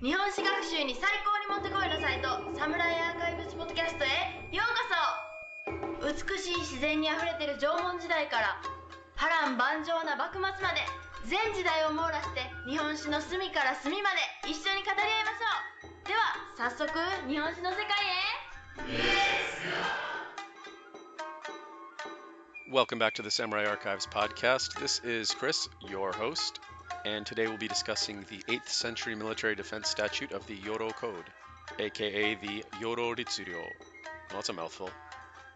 日本史学習に最高にもってこいのサイトサムライアーカイブスポッドキャストへようこそ。美しい自然にあふれてる縄文時代から波乱万丈な幕末まで全時代を網羅して日本史の隅から隅まで一緒に語り合いましょう。では早速日本史の世界へ。Welcome back to the Samurai Archives podcast. This is Chris, your host, and today we'll be discussing the 8th century military defense statute of the Yoro Code, aka the Yoro Ritsuryo. Well, that's a mouthful.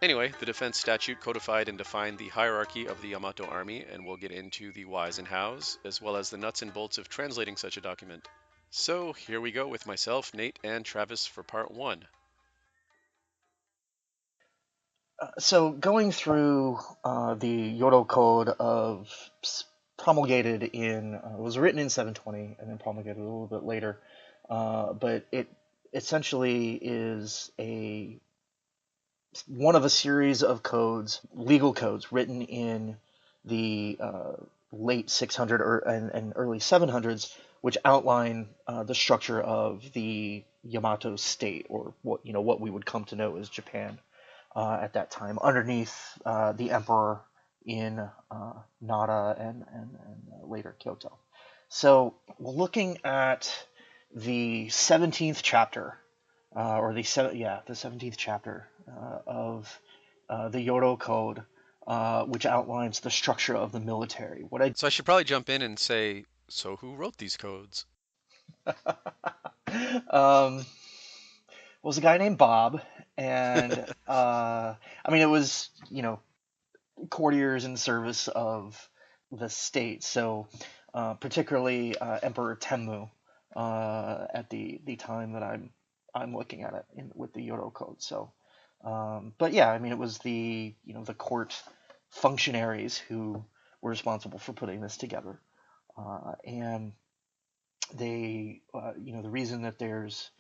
Anyway, the defense statute codified and defined the hierarchy of the Yamato army, and we'll get into the whys and hows, as well as the nuts and bolts of translating such a document. So here we go with myself, Nate, and Travis for part 1. So going through the Yoro Code promulgated in, was written in 720 and then promulgated a little bit later, but it essentially is one of a series of codes, legal codes, written in the late 600 and early 700s, which outline the structure of the Yamato state, or what we would come to know as Japan. At that time, underneath the emperor in Nara and later Kyoto. So we're looking at the 17th chapter, the 17th chapter of the Yoro Code, which outlines the structure of the military. So I should probably jump in and say, so who wrote these codes? Was a guy named Bob, and it was courtiers in service of the state. So particularly Emperor Tenmu at the time that I'm looking at it with the Yoro Code. So, it was the court functionaries who were responsible for putting this together, and they the reason that there's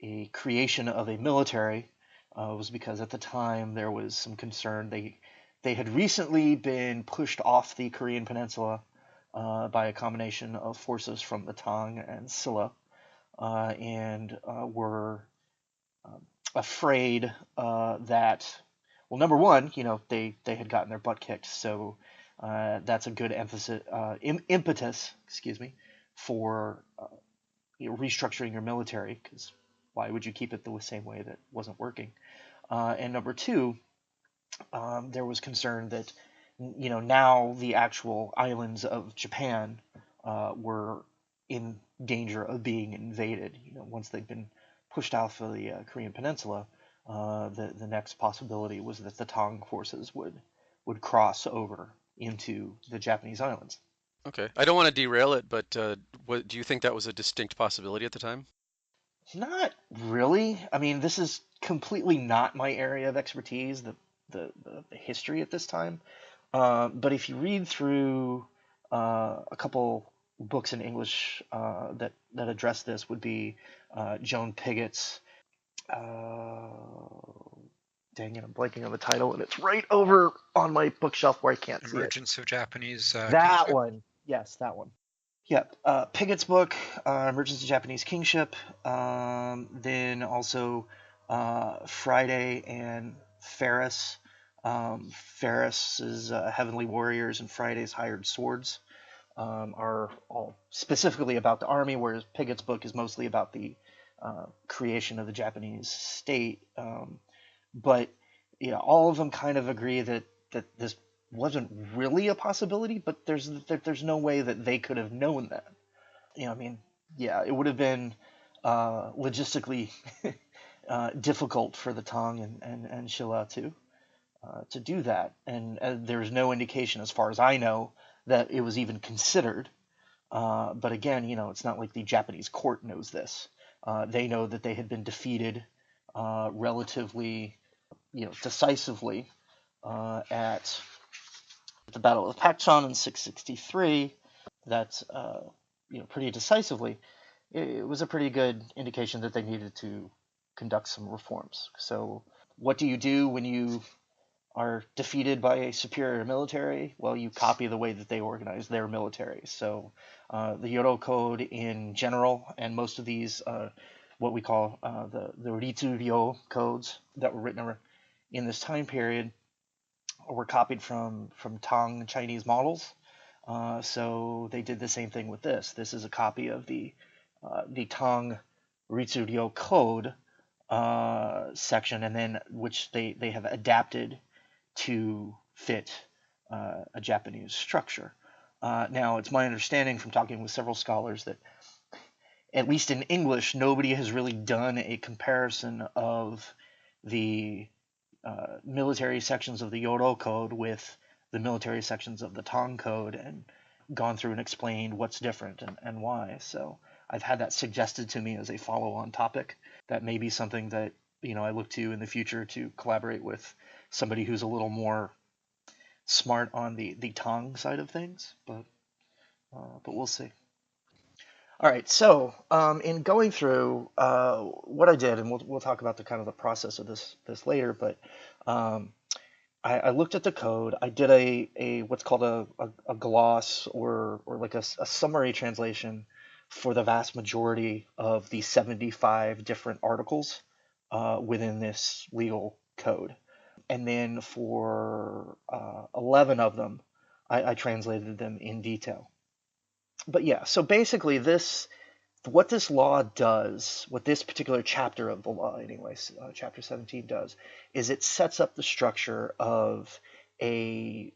a creation of a military was because at the time there was some concern. They had recently been pushed off the Korean peninsula by a combination of forces from the Tang and Silla, and were afraid that, well, number one, they had gotten their butt kicked, so that's a good impetus, for restructuring your military, because why would you keep it the same way that wasn't working? And number two, there was concern that, now the actual islands of Japan were in danger of being invaded. Once they'd been pushed off of the Korean peninsula, the next possibility was that the Tang forces would cross over into the Japanese islands. Okay. I don't want to derail it, but do you think that was a distinct possibility at the time? Not really. This is completely not my area of expertise, the history at this time. But if you read through a couple books in English that address this, would be Joan Pigott's. Dang it, I'm blanking on the title, and it's right over on my bookshelf where I can't see it. Emergence of Japanese that Kingship? One. Yes, that one. Yeah, Pigott's book, Emergence of Japanese Kingship, then also Friday and Ferris. Ferris's Heavenly Warriors and Friday's Hired Swords are all specifically about the army, whereas Pigott's book is mostly about the creation of the Japanese state. But all of them kind of agree that this wasn't really a possibility, but there's no way that they could have known that. It would have been logistically difficult for the Tang and Silla to do that, and there's no indication, as far as I know, that it was even considered. But again, it's not like the Japanese court knows this. They know that they had been defeated relatively, decisively at the Battle of Pakchon in 663. That's pretty decisively. It was a pretty good indication that they needed to conduct some reforms. So what do you do when you are defeated by a superior military, well, you copy the way that they organize their military. So the Yoro Code in general, and most of these, what we call the Ritsuryo codes that were written in this time period, were copied from Tang Chinese models. So they did the same thing with this. This is a copy of the Tang Ritsuryo Code section, and then which they have adapted to fit a Japanese structure. Now, it's my understanding from talking with several scholars that, at least in English, nobody has really done a comparison of the military sections of the Yoro Code with the military sections of the Tang Code and gone through and explained what's different and why. So I've had that suggested to me as a follow-on topic. That may be something that I look to in the future to collaborate with somebody who's a little more smart on the Tang side of things, but we'll see. All right, so in going through what I did, and we'll talk about the kind of the process of this later, but I looked at the code. I did a what's called a gloss or like a summary translation for the vast majority of the 75 different articles within this legal code. And then for 11 of them, I translated them in detail. But yeah, so basically what this law does, what this particular chapter of the law anyways, chapter 17 does, is it sets up the structure of a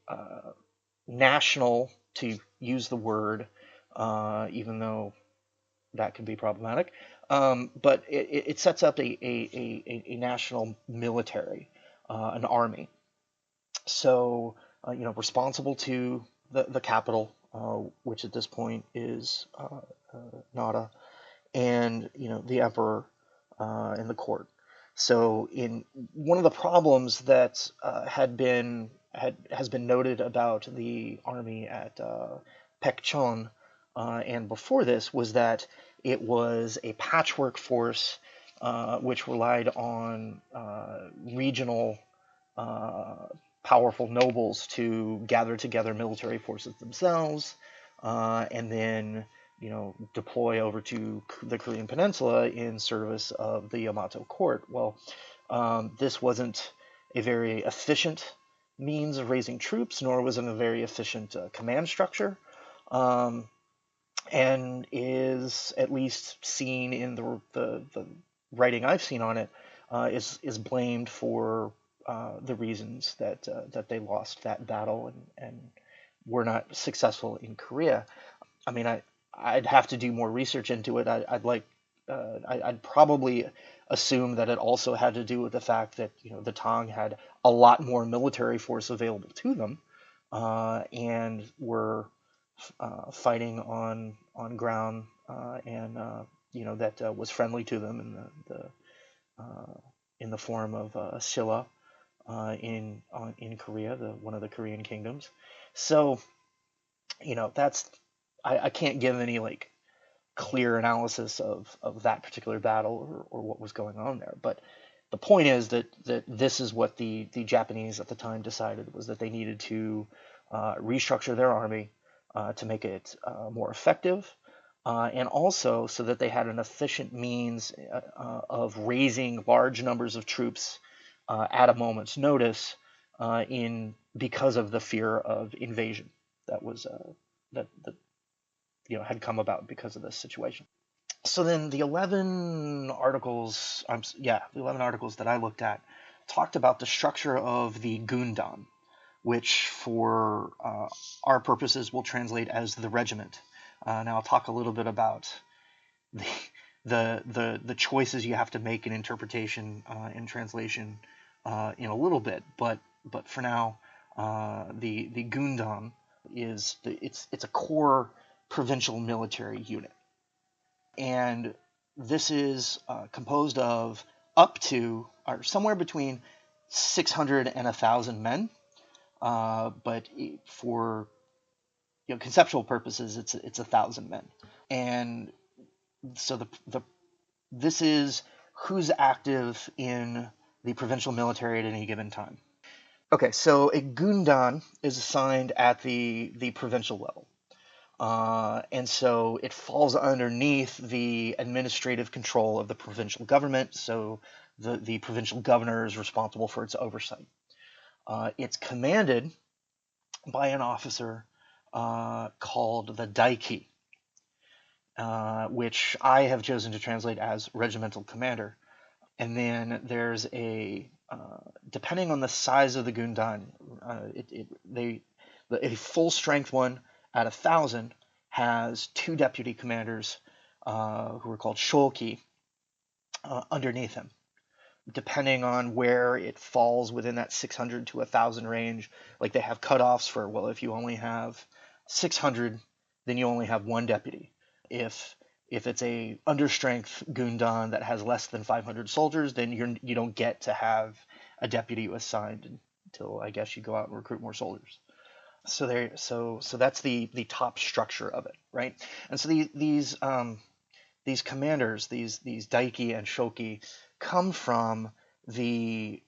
national, to use the word, even though that can be problematic, but it sets up a national military, an army. So, responsible to the capital, which at this point is Nara, and the emperor and the court. So, in one of the problems that has been noted about the army at Pekchon and before this was that it was a patchwork force which relied on regional powerful nobles to gather together military forces themselves and then deploy over to the Korean Peninsula in service of the Yamato court. Well, this wasn't a very efficient means of raising troops, nor was it a very efficient command structure, and is at least seen in the writing I've seen on it is blamed for the reasons that they lost that battle and were not successful in Korea. I mean, I'd have to do more research into it. I'd probably assume that it also had to do with the fact that the Tang had a lot more military force available to them and were fighting on ground and that was friendly to them in the form of Silla in Korea, one of the Korean kingdoms. So that's I can't give any like clear analysis of that particular battle or what was going on there. But the point is that this is what the Japanese at the time decided, was that they needed to restructure their army to make it more effective, and also so that they had an efficient means of raising large numbers of troops at a moment's notice because of the fear of invasion that was that had come about because of this situation. So then the 11 articles, the 11 articles that I looked at talked about the structure of the Gundan, which for our purposes will translate as the regiment. Now I'll talk a little bit about the choices you have to make in interpretation and translation in a little bit, but for now, the Gundan is it's a core provincial military unit, and this is composed of up to or somewhere between 600 and 1,000 men, but for conceptual purposes, it's 1,000 men, and so this is who's active in the provincial military at any given time. Okay, so a gundan is assigned at the provincial level. And so it falls underneath the administrative control of the provincial government. So the provincial governor is responsible for its oversight. It's commanded by an officer called the daiki, which I have chosen to translate as regimental commander. And then there's depending on the size of the gundan, a full strength one at 1,000 has 2 deputy commanders who are called shoki underneath him. Depending on where it falls within that 600 to 1,000 range, like they have cutoffs for, well, if you only have 600, then you only have 1 deputy. If it's a understrength gundan that has less than 500 soldiers, then you don't get to have a deputy assigned until, I guess, you go out and recruit more soldiers. So that's the top structure of it, right? And so these commanders, these daiki and shoki, come from the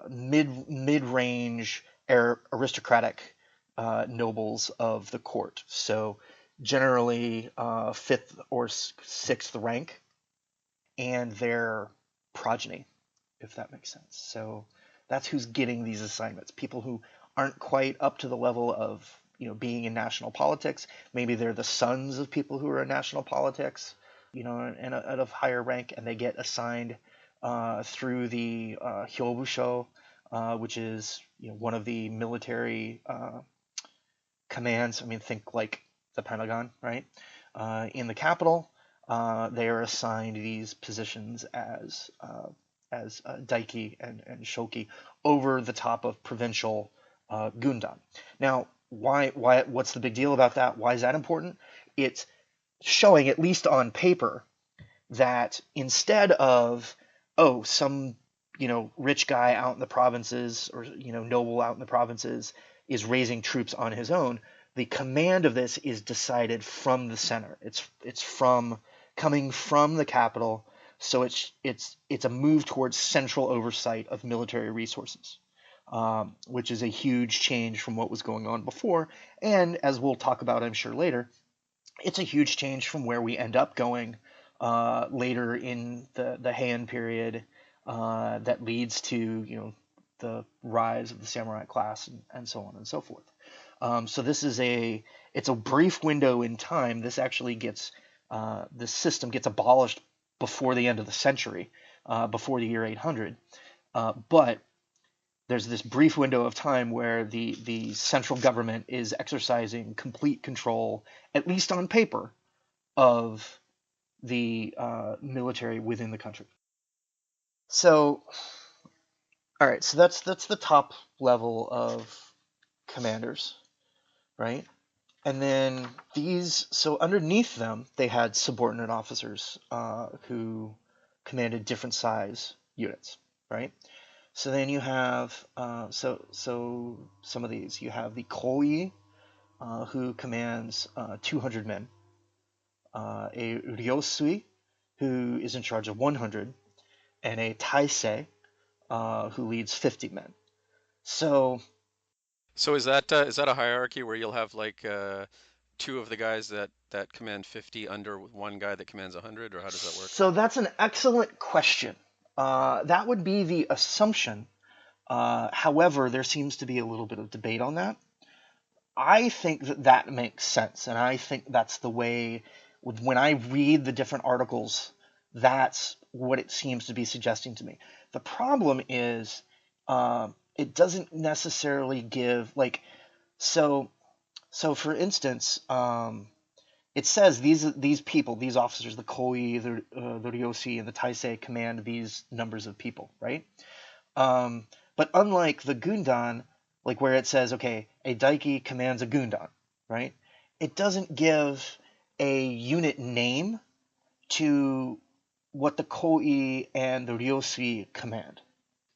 mid-range aristocratic nobles of the court. So generally 5th or 6th rank, and their progeny, if that makes sense. So that's who's getting these assignments. People who aren't quite up to the level of being in national politics. Maybe they're the sons of people who are in national politics, and at a higher rank, and they get assigned through the Hyobusho, which is one of the military commands. I mean, think like the Pentagon, right? In the capital, they are assigned these positions as daiki and shoki over the top of provincial gundan. Now, what's the big deal about that? Why is that important? It's showing, at least on paper, that instead of some rich guy out in the provinces, or noble out in the provinces, is raising troops on his own, the command of this is decided from the center. It's coming from the capital. So it's a move towards central oversight of military resources, which is a huge change from what was going on before. And as we'll talk about, I'm sure, later, it's a huge change from where we end up going later in the Heian period, that leads to the rise of the samurai class and so on and so forth. So this is it's a brief window in time. This actually this system gets abolished before the end of the century, before the year 800. But there's this brief window of time where the central government is exercising complete control, at least on paper, of the military within the country. So, all right, so that's the top level of commanders, right? And then so underneath them, they had subordinate officers who commanded different size units, right? So then you have, so some of these, you have the koi, who commands 200 men, a ryosui, who is in charge of 100, and a taisei, who leads 50 men. So is that a hierarchy where you'll have like 2 of the guys that command 50 under 1 guy that commands 100, or how does that work? So that's an excellent question. That would be the assumption. However, there seems to be a little bit of debate on that. I think that makes sense, and I think that's the way, when I read the different articles, that's what it seems to be suggesting to me. The problem is it doesn't necessarily give, like, so for instance, it says these people, these officers, the koi, the ryoshi, and the taisei, command these numbers of people, right? But unlike the gundan, like where it says, okay, a daiki commands a gundan, right? It doesn't give a unit name to what the koi and the ryoshi command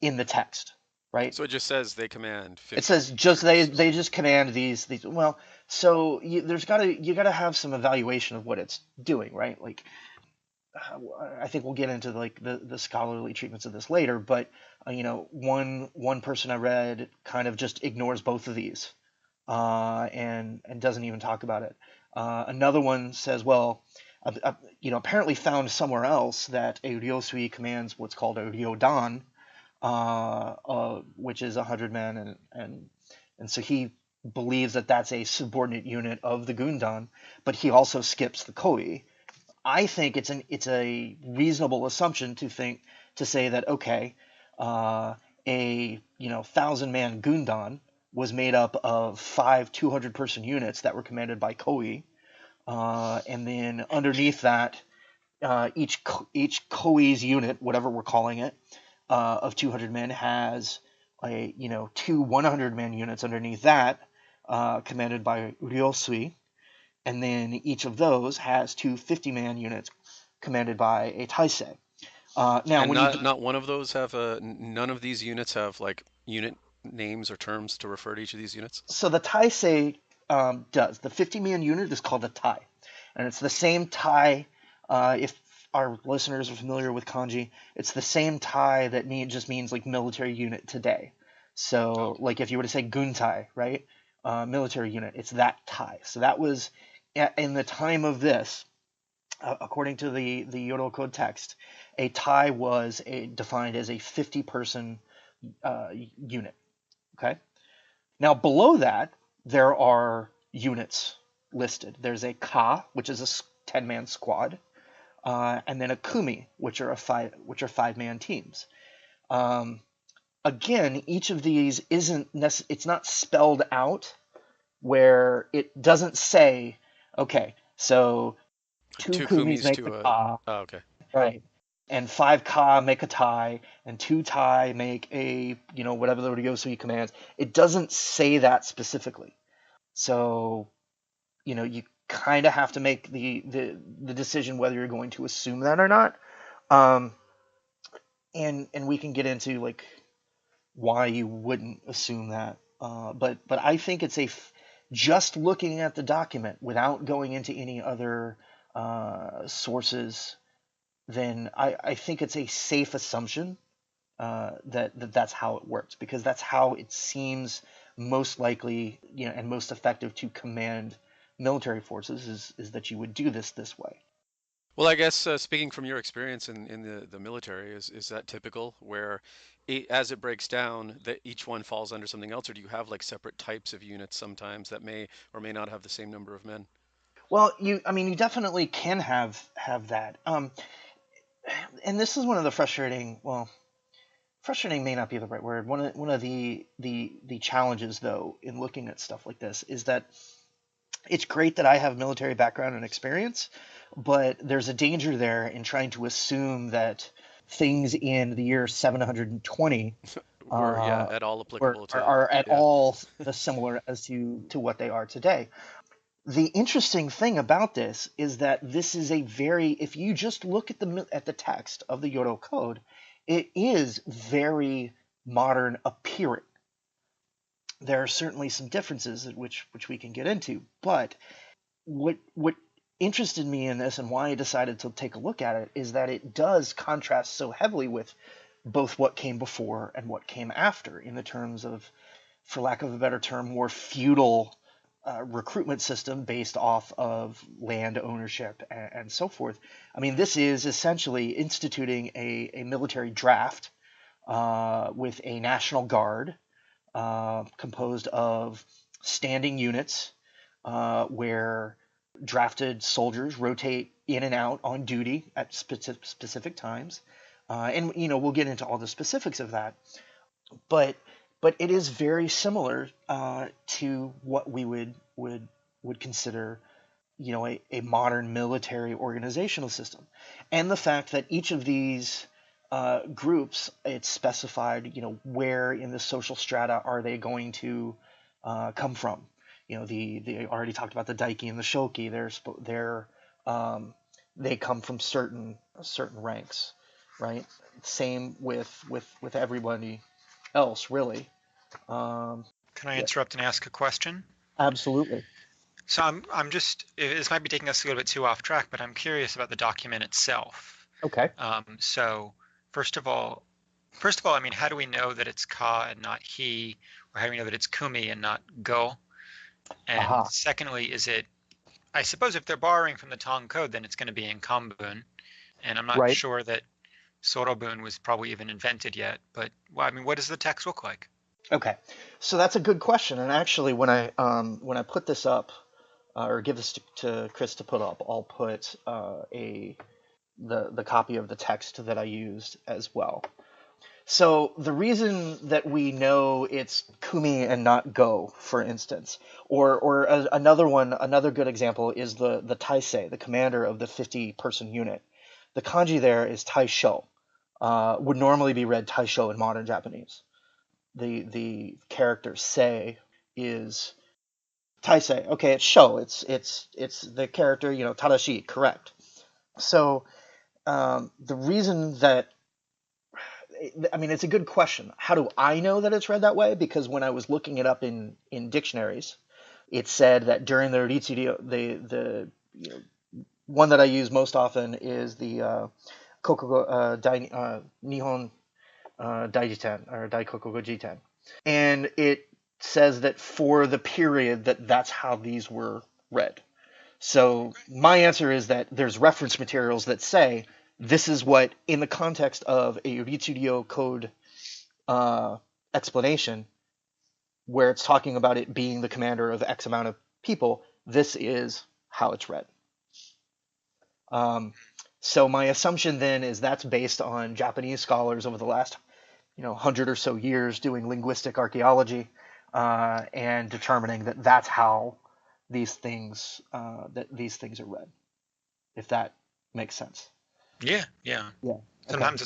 in the text, right? So it just says they command 50. It says they just command these. Well, so you gotta have some evaluation of what it's doing, right? Like, I think we'll get into like the scholarly treatments of this later, but one person I read kind of just ignores both of these, and doesn't even talk about it. Another one says, well, apparently found somewhere else that a ryosui commands what's called a ryodan, which is 100 men, and so he believes that that's a subordinate unit of the gundan, but he also skips the koi. I think it's a reasonable assumption to say that, okay, a 1,000-man gundan was made up of 5 200-person units that were commanded by koi, and then underneath that, each koi's unit, whatever we're calling it, of 200 men has two 100-man units underneath that, commanded by ryosui, and then each of those has two 50-man units commanded by a taisei. Now, And when not one of those have none of these units have like unit names or terms to refer to each of these units? so the taisei does. The 50-man unit is called a tai, and it's the same tai. If our listeners are familiar with kanji, it's the same tai that just means like military unit today. So, like if you were to say guntai, right, military unit, it's that tai. So that was in the time of this, according to the Yoro Code text, a tai was defined as a 50-person unit. Okay. Now below that, there are units listed. There's a ka, which is a 10-man squad, and then a kumi, which are 5-man teams. Again, each of these it's not spelled out where it doesn't say, okay, so two Two kumis kumis make the to a. ka, Oh, okay. right, and 5 ka make a tai, and 2 tai make a whatever the ryosui commands. It doesn't say that specifically. So you kind of have to make the decision whether you're going to assume that or not. Um, and we can get into like why you wouldn't assume that. But I think it's just looking at the document without going into any other sources, then I think it's a safe assumption that's how it works, because that's how it seems most likely, and most effective to command military forces is that you would do this way. Well, I guess speaking from your experience in the military, is that typical where as it breaks down, that each one falls under something else, or do you have like separate types of units sometimes that may or may not have the same number of men? Well, you definitely can have that. And this is one of the frustrating may not be the right word. One of the challenges, though, in looking at stuff like this is that it's great that I have military background and experience, but there's a danger there in trying to assume that things in the year 720 Were, yeah, uh, at all applicable to, are at yeah. all as similar as to what they are today. The interesting thing about this is that this is if you just look at the text of the Yoro Code, it is very modern appearing. There are certainly some differences which we can get into, but what interested me in this and why I decided to take a look at it is that it does contrast so heavily with both what came before and what came after, in the terms of, for lack of a better term, more feudal recruitment system based off of land ownership and so forth. I mean, this is essentially instituting a military draft with a national guard composed of standing units where drafted soldiers rotate in and out on duty at specific times. And we'll get into all the specifics of that, but it is very similar to what we would consider a modern military organizational system. And the fact that each of these groups, it's specified where in the social strata are they going to come from. They already talked about the daiki and the shoki. They come from certain ranks, right? Same with everybody else, really. Um, Can I yeah, interrupt and ask a question? absolutely. So I'm just this might be taking us a little bit too off track, but I'm curious about the document itself. Okay. So first of all, I mean, how do we know that it's ka and not he, or how do we know that it's kumi and not go? And Aha. secondly, is it? I suppose if they're borrowing from the Tong code, then it's going to be in Kambun, and I'm not Right. sure that Sorobun was probably even invented yet. But well, I mean, what does the text look like? Okay. So that's a good question. And actually, when I put this up, or give this to Chris to put up, I'll put the copy of the text that I used as well. So the reason that we know it's kumi and not go, for instance, or another good example is the taisei, the commander of the 50-person unit. The kanji there is taisho. Would normally be read taisho in modern Japanese. The character sei is taisei. Okay, it's sho. It's the character, tadashi, correct. So the reason that I mean, it's a good question. How do I know that it's read that way? Because when I was looking it up in dictionaries, it said that during the Ritsurio, the one that I use most often is the Kokugo Nihon Daijiten or Daikokugo Jiten, and it says that for the period that's how these were read. So my answer is that there's reference materials that say this is what, in the context of a Ritsuryo code explanation, where it's talking about it being the commander of X amount of people, this is how it's read. So my assumption then is that's based on Japanese scholars over the last 100 or so years doing linguistic archaeology and determining that that's how these things are read. If that makes sense. Yeah. Yeah. Sometimes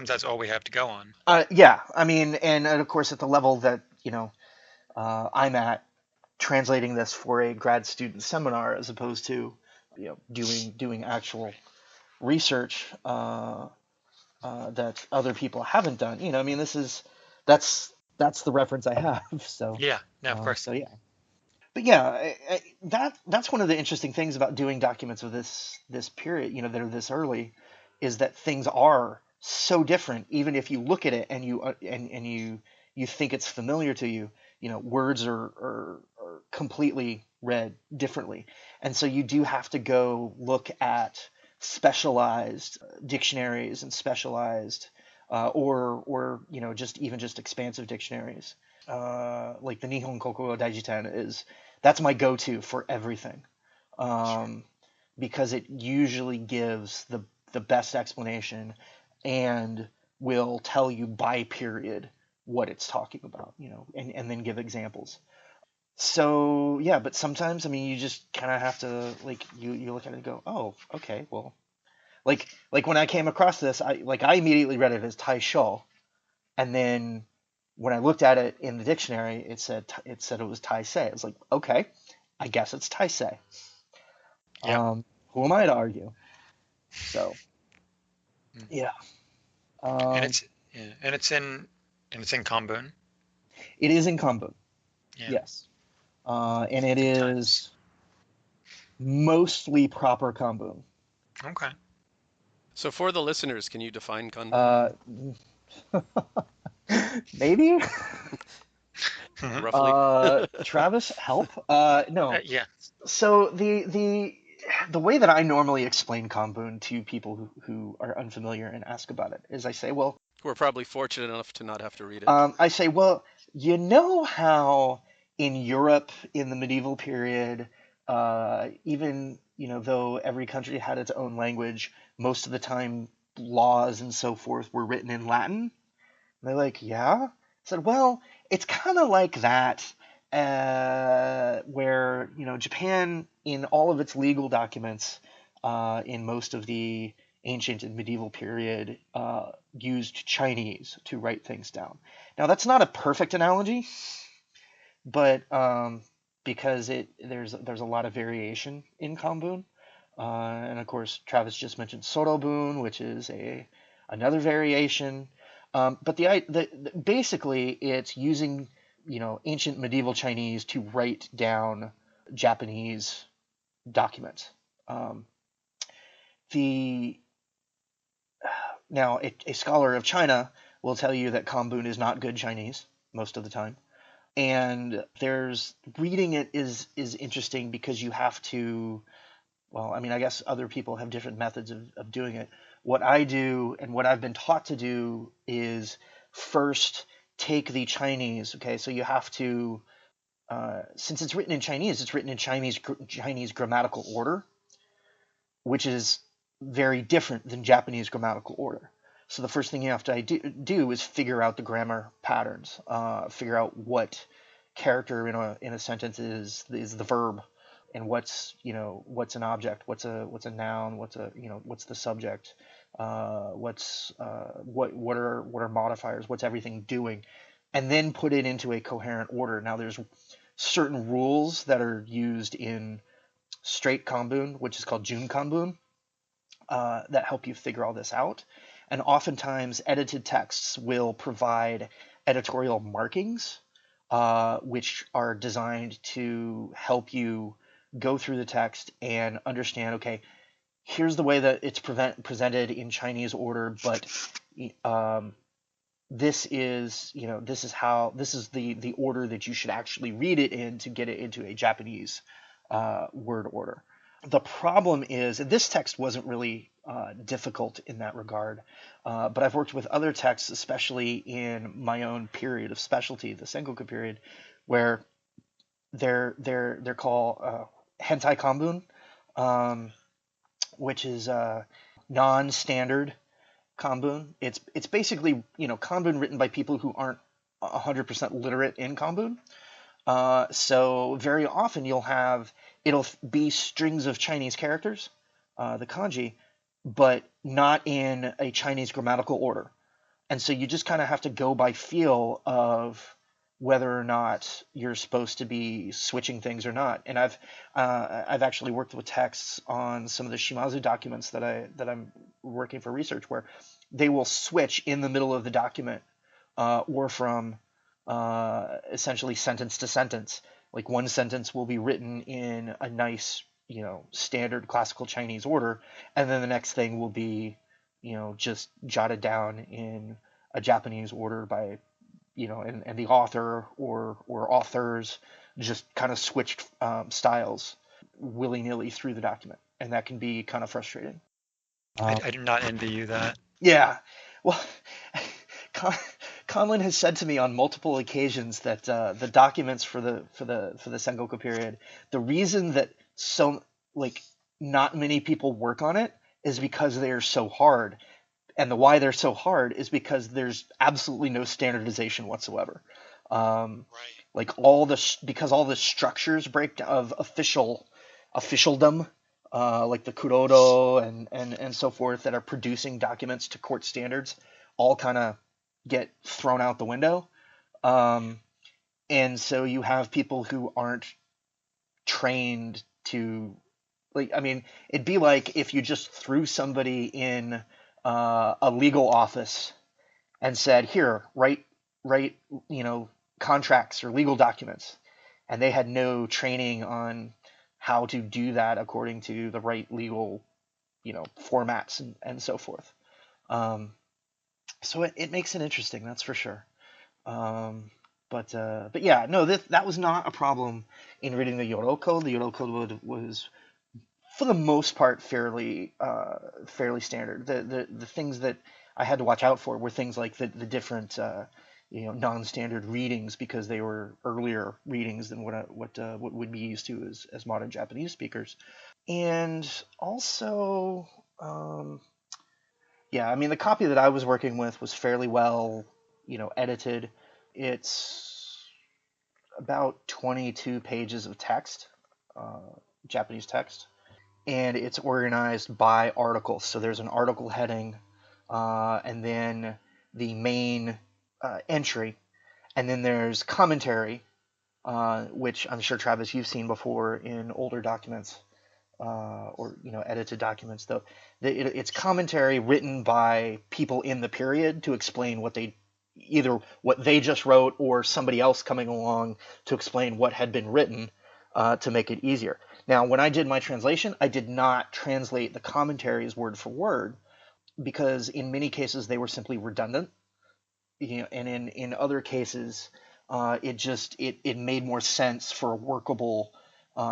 that's all we have to go on. Yeah. I mean, and of course, at the level that I'm at, translating this for a grad student seminar as opposed to doing actual research that other people haven't done. I mean, that's the reference I have. So Yeah. No, of course. so yeah. But yeah, that's one of the interesting things about doing documents of this period, that are this early, is that things are so different. Even if you look at it and you think it's familiar to you, words are completely read differently, and so you do have to go look at specialized dictionaries and specialized or just expansive dictionaries. Like the Nihon Kokugo Daijiten that's my go-to for everything, because it usually gives the best explanation and will tell you by period what it's talking about, and then give examples. So yeah, but sometimes, I mean, you just kind of have to, like, you look at it and go, oh, okay, well, like when I came across this, I immediately read it as Taisho, and then when I looked at it in the dictionary, it said it was Taisei. I was like, okay, I guess it's Taisei. Yep. Who am I to argue? So Mm. yeah, And um, it's yeah, and it's in Kambun. it is in Kanbun, Yeah. yes, and it Good times. is mostly proper Kanbun. Okay. So for the listeners, can you define kanbun Uh, maybe. Hmm. roughly? Travis, help. No. Yeah. So the way that I normally explain Kanbun to people who are unfamiliar and ask about it is I say, well, We're probably fortunate enough to not have to read it. you know how in Europe in the medieval period, even though every country had its own language, most of the time laws and so forth were written in Latin. And they're like, yeah. I said, well, it's kind of like that, where Japan in all of its legal documents, in most of the ancient and medieval period, used Chinese to write things down. Now that's not a perfect analogy, but because there's a lot of variation in Kanbun, and of course Travis just mentioned Sorobun, which is another variation. But basically it's using ancient medieval Chinese to write down Japanese document. Now, a scholar of China will tell you that Kambun is not good Chinese most of the time. And reading it is interesting because you have to, well, I mean, I guess other people have different methods of doing it. What I do and what I've been taught to do is first take the Chinese, okay? So you have to, since it's written in Chinese, it's written in Chinese grammatical order, which is very different than Japanese grammatical order. So the first thing you have to do is figure out the grammar patterns, figure out what character in a sentence is the verb, and what's an object, what's a noun, what's the subject, what are modifiers, what's everything doing, and then put it into a coherent order. Now there's certain rules that are used in straight Kambun, which is called Jun Kambun, that help you figure all this out. And oftentimes edited texts will provide editorial markings, which are designed to help you go through the text and understand, okay, here's the way that it's presented in Chinese order, but this is the order that you should actually read it in to get it into a Japanese word order. The problem is this text wasn't really difficult in that regard, but I've worked with other texts, especially in my own period of specialty, the Sengoku period, where they're called hentai Kambun, which is non-standard Kambun. It's basically Kambun written by people who aren't 100% literate in Kambun. So very often it'll be strings of Chinese characters, the kanji, but not in a Chinese grammatical order. And so you just kind of have to go by feel of whether or not you're supposed to be switching things or not. And I've actually worked with texts on some of the Shimazu documents that I'm working for research, where they will switch in the middle of the document, or from essentially sentence to sentence. Like one sentence will be written in a nice, standard classical Chinese order, and then the next thing will be, just jotted down in a Japanese order by, and the author or authors just kind of switched styles willy-nilly through the document, and that can be kind of frustrating. I do not envy you that. Yeah, well, Conlon has said to me on multiple occasions that the documents for the Sengoku period, the reason that not many people work on it is because they are so hard, and why they're so hard is because there's absolutely no standardization whatsoever. Right. Because all the structures break down of officialdom, like the kurodo and so forth, that are producing documents to court standards, all kind of get thrown out the window. And so you have people who aren't trained to, it'd be like if you just threw somebody in a legal office and said, here, write contracts or legal documents, and they had no training on how to do that according to the right legal, formats and so forth. So it makes it interesting, that's for sure. But yeah, no, that was not a problem in reading the Yoro code. The Yoro code was, for the most part, fairly standard. The things that I had to watch out for were things like the different non-standard readings, because they were earlier readings than what would be used to as modern Japanese speakers. And also, the copy that I was working with was fairly well, edited. It's about 22 pages of text, Japanese text, and it's organized by articles. So there's an article heading, and then the main entry, and then there's commentary, which I'm sure, Travis, you've seen before in older documents, or edited documents. Though it's commentary written by people in the period to explain either what they just wrote or somebody else coming along to explain what had been written. to make it easier. Now, when I did my translation, I did not translate the commentaries word for word because in many cases they were simply redundant. And in other cases, it made more sense for a workable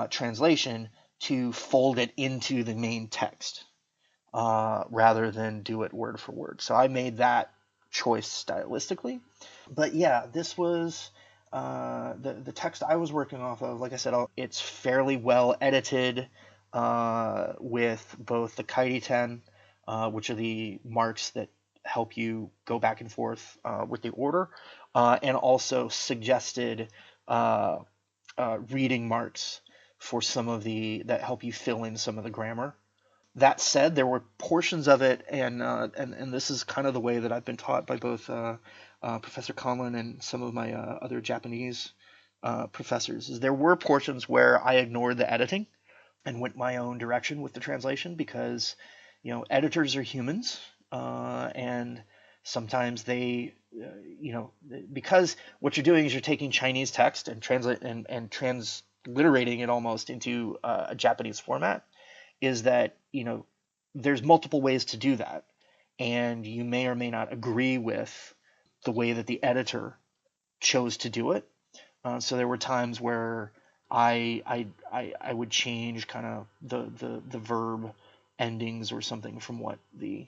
translation to fold it into the main text rather than do it word for word. So I made that choice stylistically. But yeah, this was the text I was working off of. Like I said, it's fairly well edited with both the kairiten, which are the marks that help you go back and forth with the order, and also suggested reading marks for some of that help you fill in some of the grammar. That said, there were portions of it, and this is kind of the way that I've been taught by both Professor Conlon and some of my other Japanese professors. Is there were portions where I ignored the editing and went my own direction with the translation because, editors are humans, and sometimes they, because what you're doing is you're taking Chinese text and transliterating it almost into a Japanese format. Is that there's multiple ways to do that, and you may or may not agree with the way that the editor chose to do it. So there were times where I would change kind of the verb endings or something from what the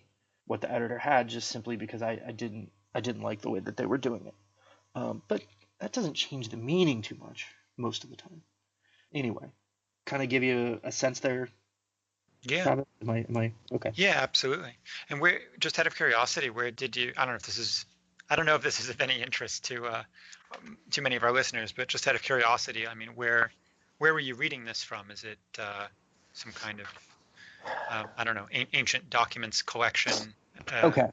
editor had, just simply because I didn't like the way that they were doing it. But that doesn't change the meaning too much most of the time. Anyway, kind of give you a sense there. Yeah. Travis? Am I okay? Yeah, absolutely. And where, just out of curiosity, where did you? I don't know if this is of any interest to many of our listeners, but just out of curiosity, I mean, where were you reading this from? Is it some kind of I don't know, ancient documents collection? Okay.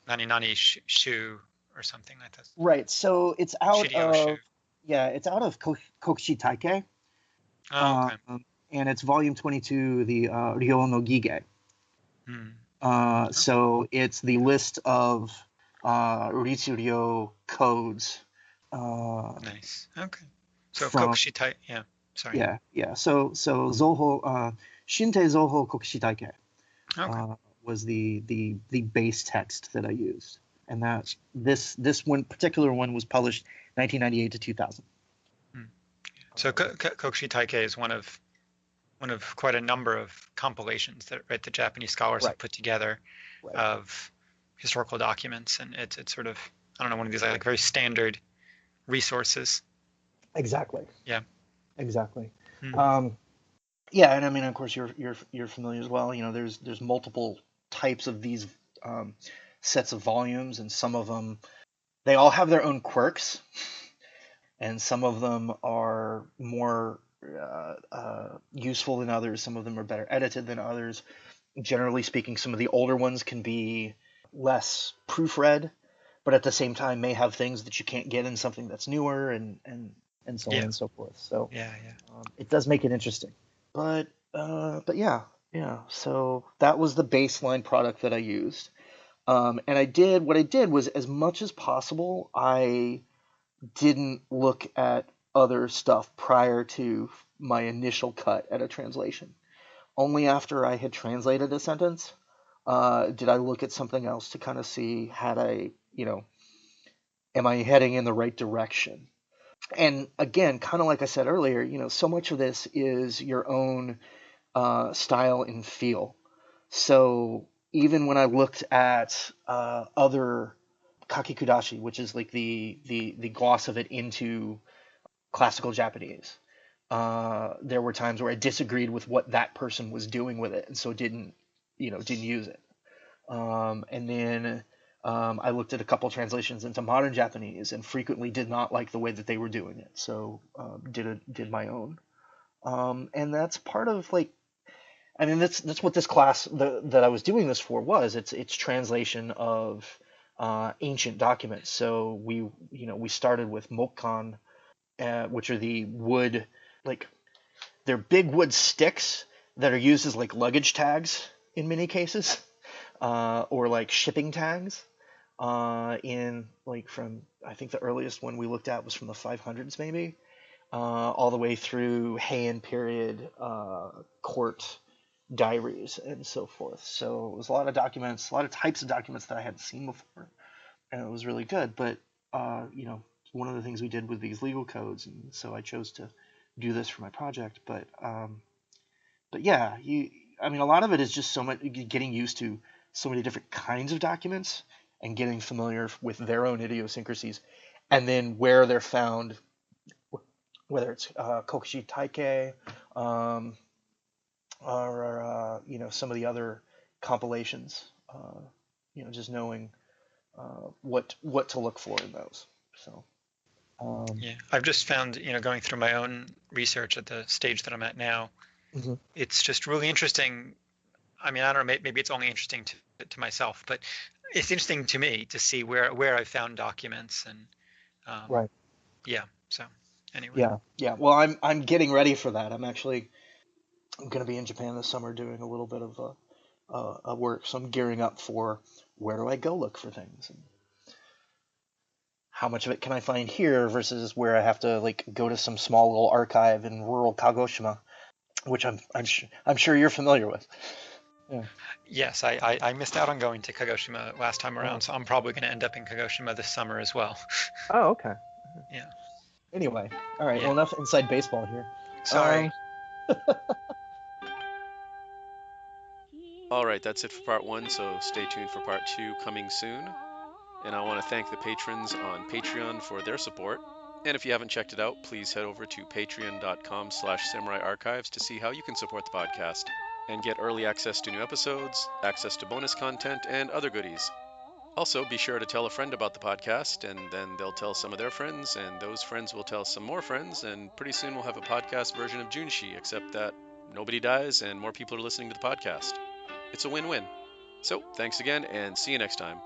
Nani Shu or something like this. Right. So it's out Shiryo Shu. of Kokushi Taikei. Oh, okay. And it's volume 22, the Ryo no Gige. So it's the list of Ritsuryo codes. Nice. Okay. So Kokushi Taikei. Yeah. Sorry. Yeah. So Zoho, Shintei Zoho Kokushi Taikei was the base text that I used, and that this one particular one was published 1998 to 2000. So Kokushi Taikei is one of quite a number of compilations that the Japanese scholars have put together of historical documents, and it's sort of, I don't know, one of these like very standard resources. Exactly. Yeah. Exactly. Yeah, and I mean, of course, you're familiar as well. There's multiple types of these sets of volumes, and some of them, they all have their own quirks, and some of them are more useful than others. Some of them are better edited than others. Generally speaking, some of the older ones can be less proofread, but at the same time may have things that you can't get in something that's newer, and so on and so forth. So it does make it interesting. But yeah. So that was the baseline product that I used, and what I did was, as much as possible, I didn't look at other stuff prior to my initial cut at a translation. Only after I had translated a sentence did I look at something else to kind of see, am I heading in the right direction? And again, kind of like I said earlier, so much of this is your own style and feel. So even when I looked at other kakikudashi, which is like the gloss of it into classical Japanese, there were times where I disagreed with what that person was doing with it, and so didn't use it. And then I looked at a couple translations into modern Japanese and frequently did not like the way that they were doing it, so did my own. And that's part of, like, I mean, that's what this class that I was doing this for was. It's translation of ancient documents. So we started with mokkan, which are the wood, like, they're big wood sticks that are used as like luggage tags in many cases, or like shipping tags. In, like, from, I think the earliest one we looked at was from the 500s maybe. all the way through Heian period court diaries and so forth. So it was a lot of documents, a lot of types of documents that I hadn't seen before, and it was really good. But one of the things we did with these legal codes, and so I chose to do this for my project. But yeah, a lot of it is just so much getting used to so many different kinds of documents and getting familiar with their own idiosyncrasies, and then where they're found, whether it's Kokushi Taikei, or some of the other compilations. Just knowing what to look for in those. So. Yeah, I've just found, going through my own research at the stage that I'm at now, Mm-hmm. it's just really interesting. I mean, I don't know, maybe it's only interesting to myself, but it's interesting to me to see where I found documents and Right. yeah. So anyway. Yeah. Well, I'm getting ready for that. I'm going to be in Japan this summer doing a little bit of work, so I'm gearing up for where do I go look for things, and how much of it can I find here versus where I have to go to some small little archive in rural Kagoshima, which I'm sure you're familiar with. Yeah. Yes, I missed out on going to Kagoshima last time around, Oh. so I'm probably going to end up in Kagoshima this summer as well. Oh, okay. Yeah. Anyway, all right. Yeah. Well, enough inside baseball here. Sorry. All right, that's it for part 1, so stay tuned for part 2 coming soon. And I want to thank the patrons on Patreon for their support. And if you haven't checked it out, please head over to patreon.com/Samurai Archives to see how you can support the podcast and get early access to new episodes, access to bonus content, and other goodies. Also, be sure to tell a friend about the podcast, and then they'll tell some of their friends, and those friends will tell some more friends, and pretty soon we'll have a podcast version of Junshi, except that nobody dies and more people are listening to the podcast. It's a win-win. So, thanks again, and see you next time.